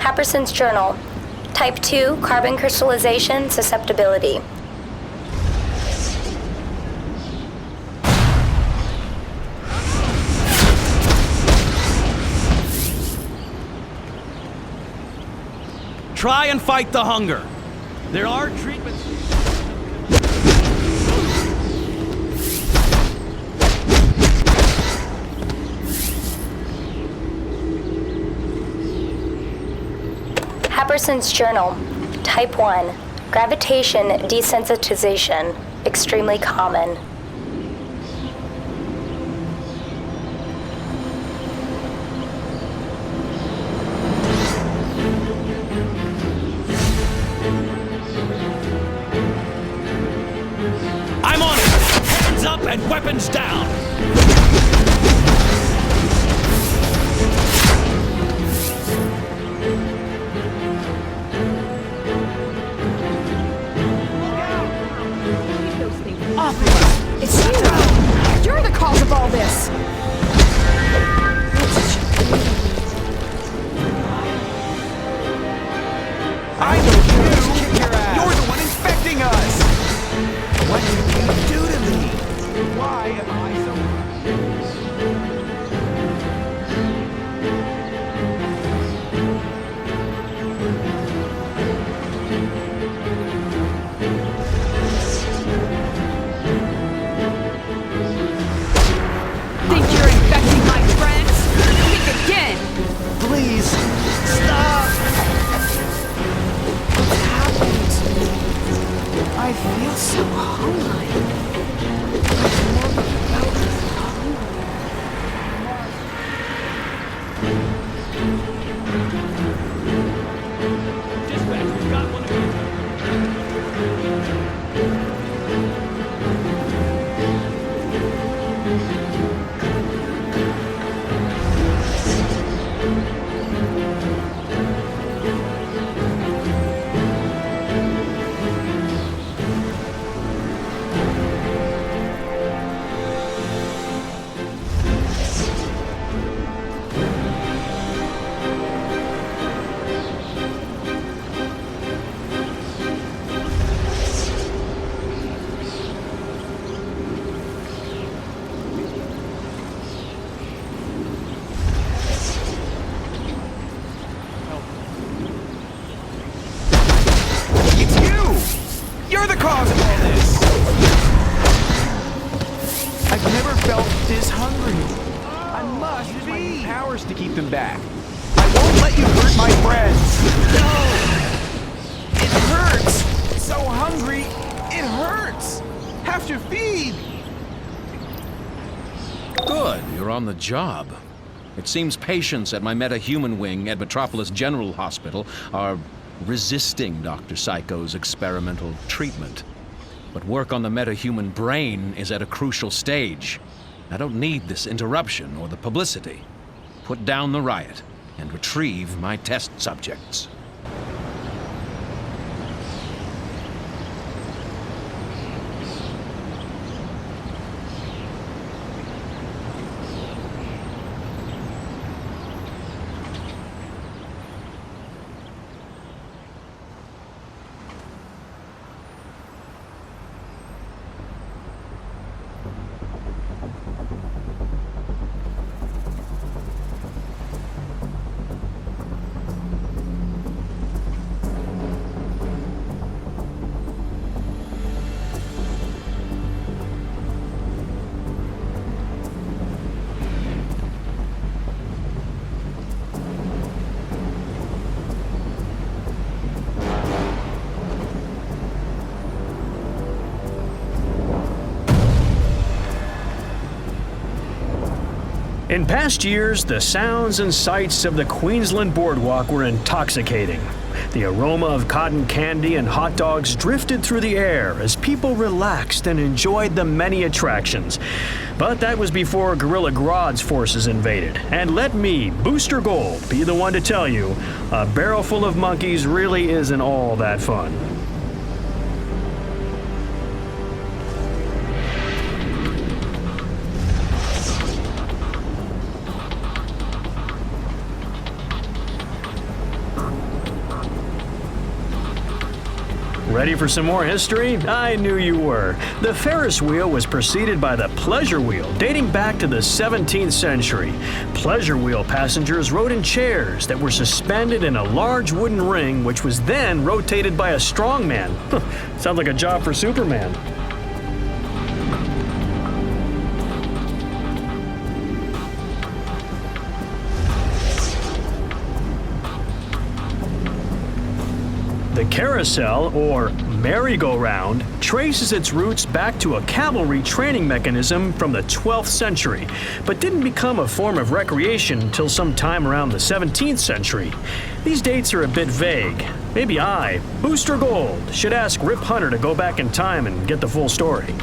Happerson's Journal. Type 2, carbon crystallization susceptibility. Try and fight the hunger. There are treatments. Happerson's Journal. Type 1, gravitation desensitization, extremely common. I'm on it! Hands up and weapons down! It's you! You're the cause of all this! I know you! Kick your ass! You're the one infecting us! What did you do to me? Why am I so... Think you're infecting my friends? Think again! Please, stop! What happened to me? I feel so hungry. I've never felt this hungry. Dispatch, we've got one of you. It's you! You're the cause of all this! I've never felt this hungry. I must use my powers to keep them back. I won't let you hurt my friends! No! It hurts! So hungry, it hurts! Have to feed! Good, you're on the job. It seems patients at my metahuman wing at Metropolis General Hospital are resisting Dr. Psycho's experimental treatment. But work on the metahuman brain is at a crucial stage. I don't need this interruption or the publicity. Put down the riot and retrieve my test subjects. In past years, the sounds and sights of the Queensland Boardwalk were intoxicating. The aroma of cotton candy and hot dogs drifted through the air as people relaxed and enjoyed the many attractions. But that was before Gorilla Grodd's forces invaded. And let me, Booster Gold, be the one to tell you, a barrel full of monkeys really isn't all that fun. Ready for some more history? I knew you were. The Ferris wheel was preceded by the pleasure wheel, dating back to the 17th century. Pleasure wheel passengers rode in chairs that were suspended in a large wooden ring, which was then rotated by a strongman. Sounds like a job for Superman. The carousel, or merry-go-round, traces its roots back to a cavalry training mechanism from the 12th century, but didn't become a form of recreation until sometime around the 17th century. These dates are a bit vague. Maybe I, Booster Gold, should ask Rip Hunter to go back in time and get the full story.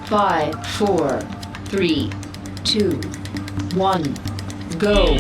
Five, four, three, two, one, go.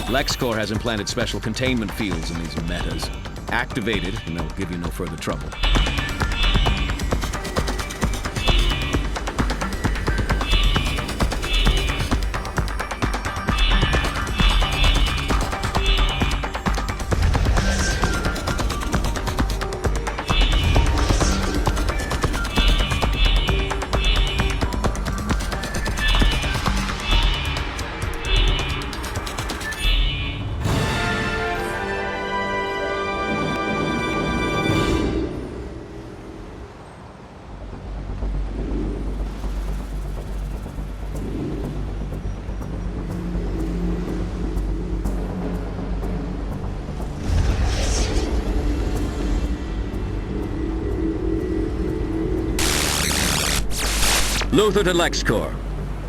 LexCorp has implanted special containment fields in these metas. Activated, and they'll give you no further trouble. Luther to LexCorp.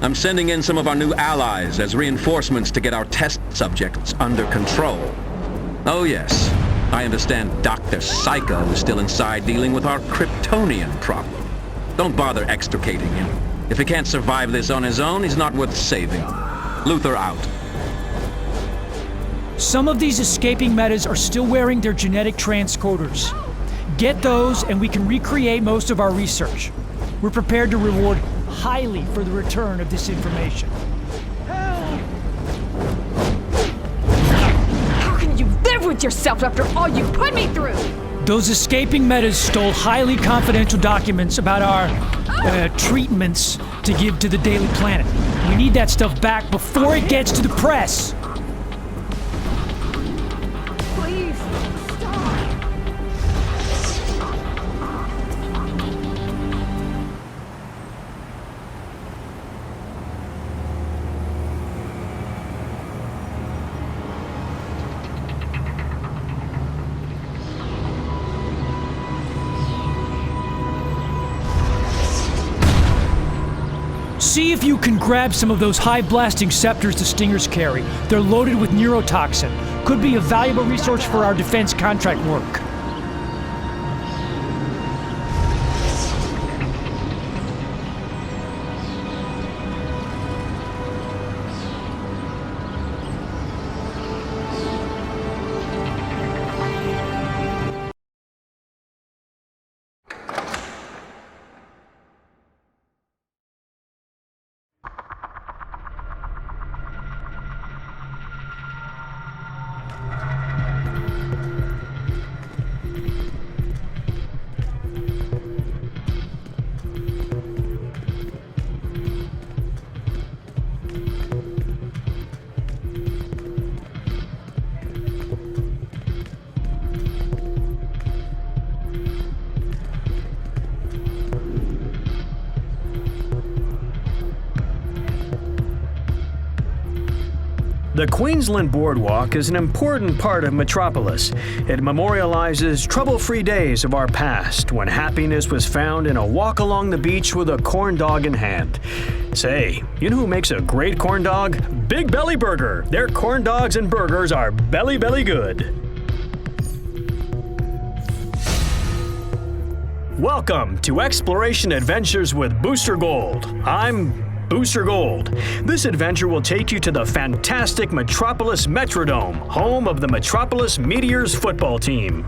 I'm sending in some of our new allies as reinforcements to get our test subjects under control. Oh yes, I understand Dr. Psycho is still inside dealing with our Kryptonian problem. Don't bother extricating him. If he can't survive this on his own, he's not worth saving. Luther out. Some of these escaping metas are still wearing their genetic transcoders. Get those and we can recreate most of our research. We're prepared to reward highly for the return of this information. How can you live with yourself after all you put me through? Those escaping metas stole highly confidential documents about our treatments to give to the Daily Planet. We need that stuff back before it gets to the press. Please, stop. See if you can grab some of those high-blasting scepters the Stingers carry. They're loaded with neurotoxin. Could be a valuable resource for our defense contract work. The Queensland Boardwalk is an important part of Metropolis. It memorializes trouble-free days of our past when happiness was found in a walk along the beach with a corn dog in hand. Say, you know who makes a great corn dog? Big Belly Burger. Their corn dogs and burgers are belly good. Welcome to Exploration Adventures with Booster Gold. I'm Booster Gold. This adventure will take you to the fantastic Metropolis Metrodome, home of the Metropolis Meteors football team.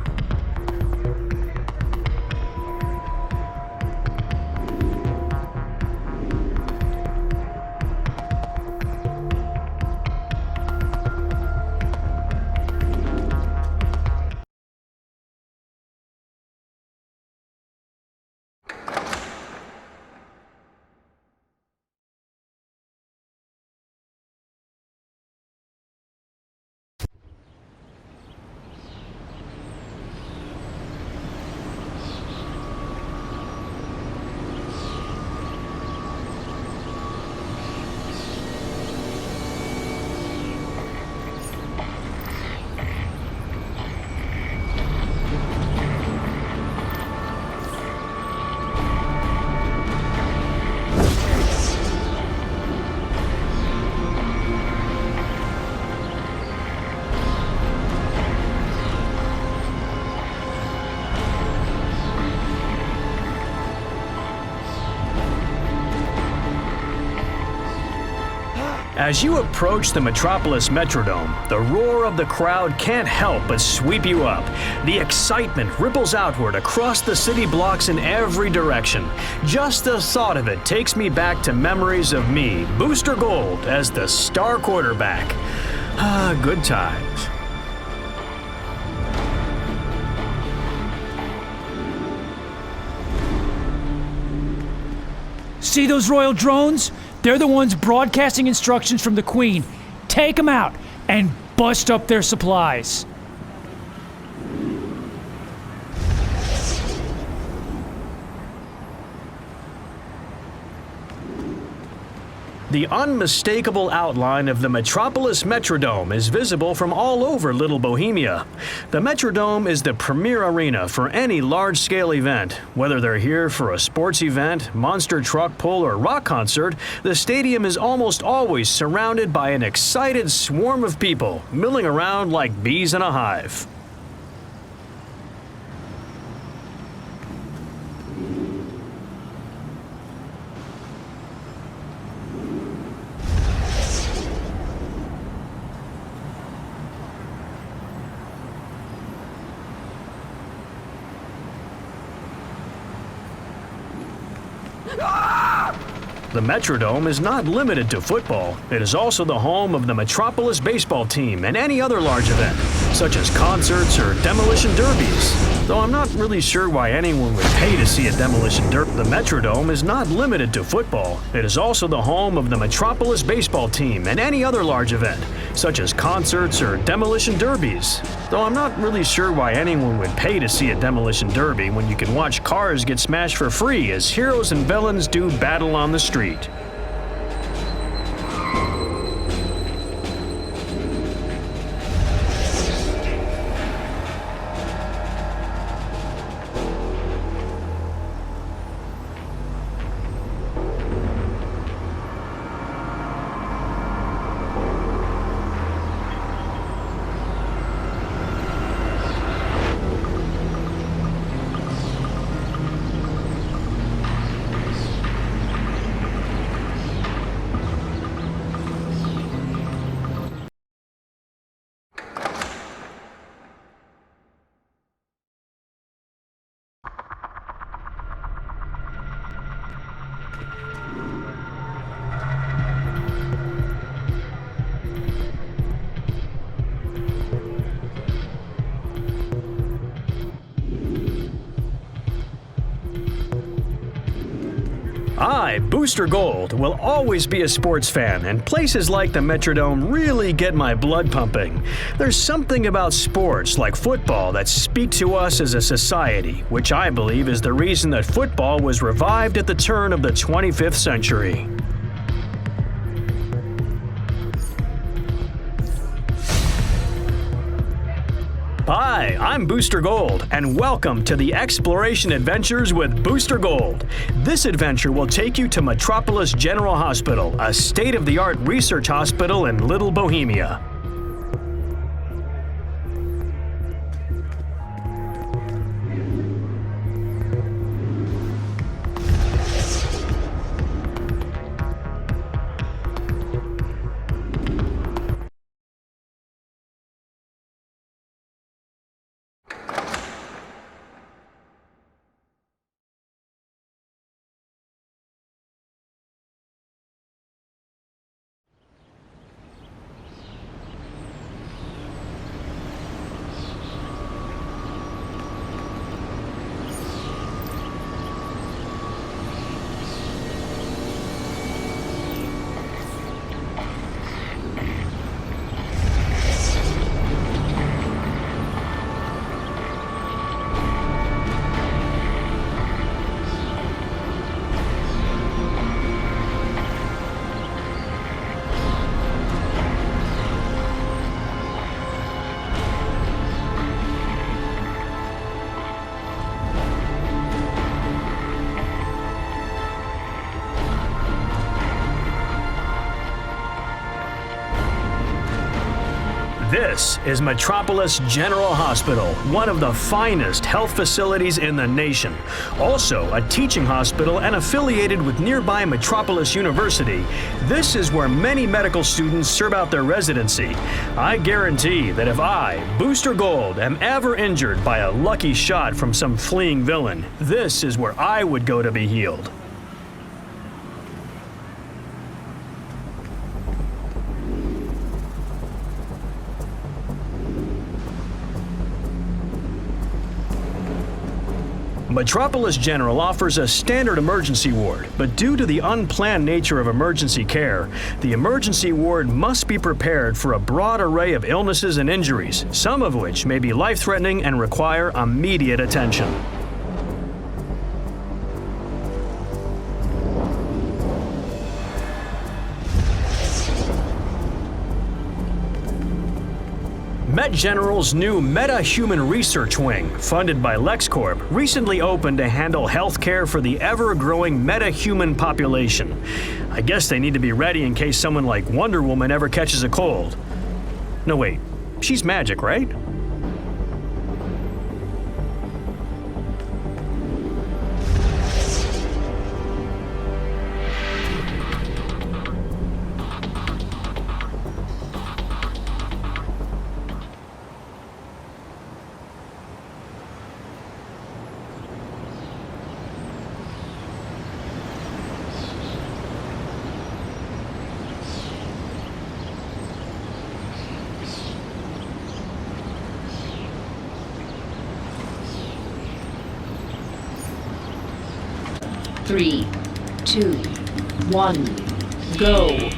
As you approach the Metropolis Metrodome, the roar of the crowd can't help but sweep you up. The excitement ripples outward across the city blocks in every direction. Just the thought of it takes me back to memories of me, Booster Gold, as the star quarterback. Good times. See those royal drones? They're the ones broadcasting instructions from the Queen. Take them out and bust up their supplies. The unmistakable outline of the Metropolis Metrodome is visible from all over Little Bohemia. The Metrodome is the premier arena for any large-scale event. Whether they're here for a sports event, monster truck pull, or rock concert, the stadium is almost always surrounded by an excited swarm of people, milling around like bees in a hive. The Metrodome is not limited to football. It is also the home of the Metropolis baseball team and any other large event, such as concerts or demolition derbies. Though I'm not really sure why anyone would pay to see a demolition derby. The Metrodome is not limited to football. It is also the home of the Metropolis baseball team and any other large event, such as concerts or demolition derbies. Though I'm not really sure why anyone would pay to see a demolition derby when you can watch cars get smashed for free as heroes and villains do battle on the street. I, Booster Gold, will always be a sports fan, and places like the Metrodome really get my blood pumping. There's something about sports, like football, that speak to us as a society, which I believe is the reason that football was revived at the turn of the 25th century. Hi, I'm Booster Gold, and welcome to the Exploration Adventures with Booster Gold. This adventure will take you to Metropolis General Hospital, a state-of-the-art research hospital in Little Bohemia. This is Metropolis General Hospital, one of the finest health facilities in the nation. Also a teaching hospital and affiliated with nearby Metropolis University, this is where many medical students serve out their residency. I guarantee that if I, Booster Gold, am ever injured by a lucky shot from some fleeing villain, this is where I would go to be healed. Metropolis General offers a standard emergency ward, but due to the unplanned nature of emergency care, the emergency ward must be prepared for a broad array of illnesses and injuries, some of which may be life-threatening and require immediate attention. Met General's new Meta-Human Research Wing, funded by LexCorp, recently opened to handle healthcare for the ever-growing meta-human population. I guess they need to be ready in case someone like Wonder Woman ever catches a cold. No wait, she's magic, right? Three, two, one, go.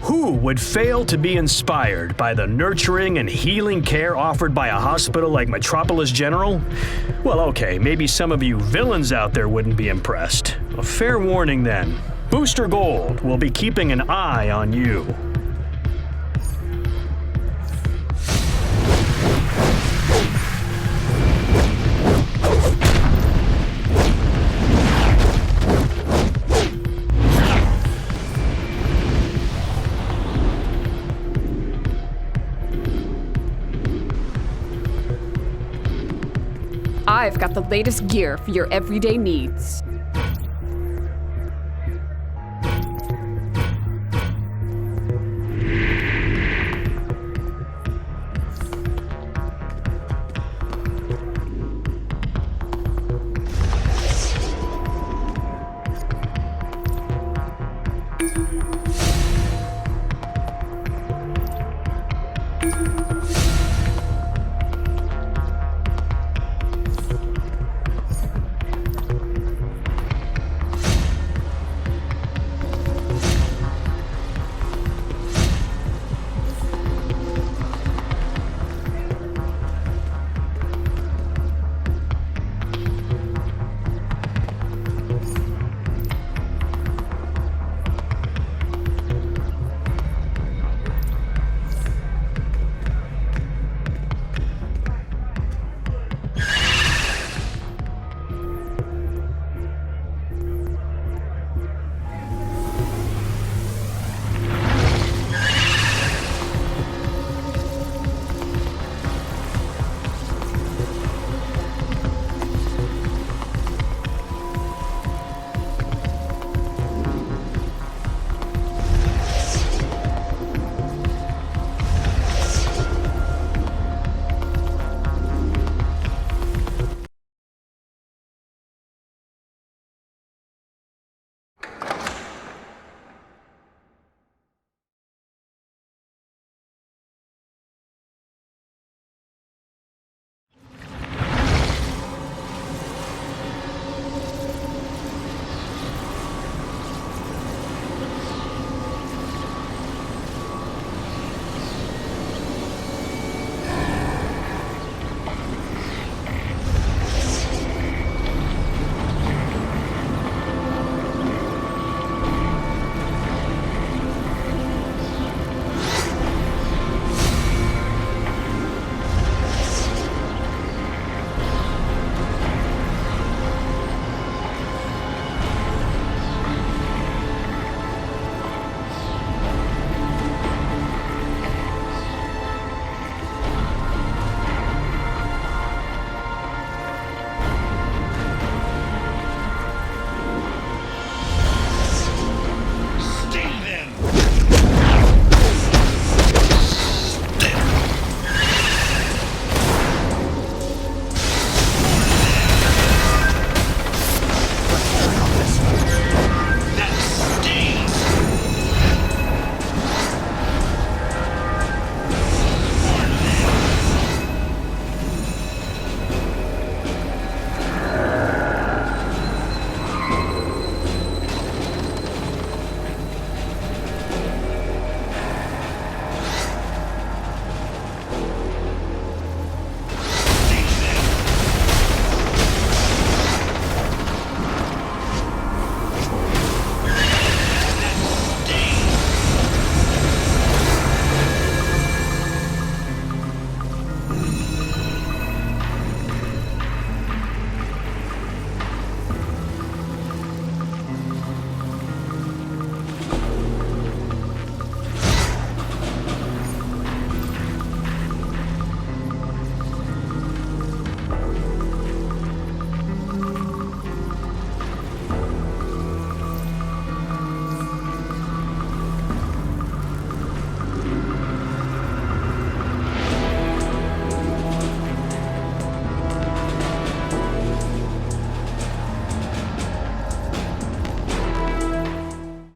Who would fail to be inspired by the nurturing and healing care offered by a hospital like Metropolis General? Well, okay, maybe some of you villains out there wouldn't be impressed. A fair warning then. Booster Gold will be keeping an eye on you. I've got the latest gear for your everyday needs.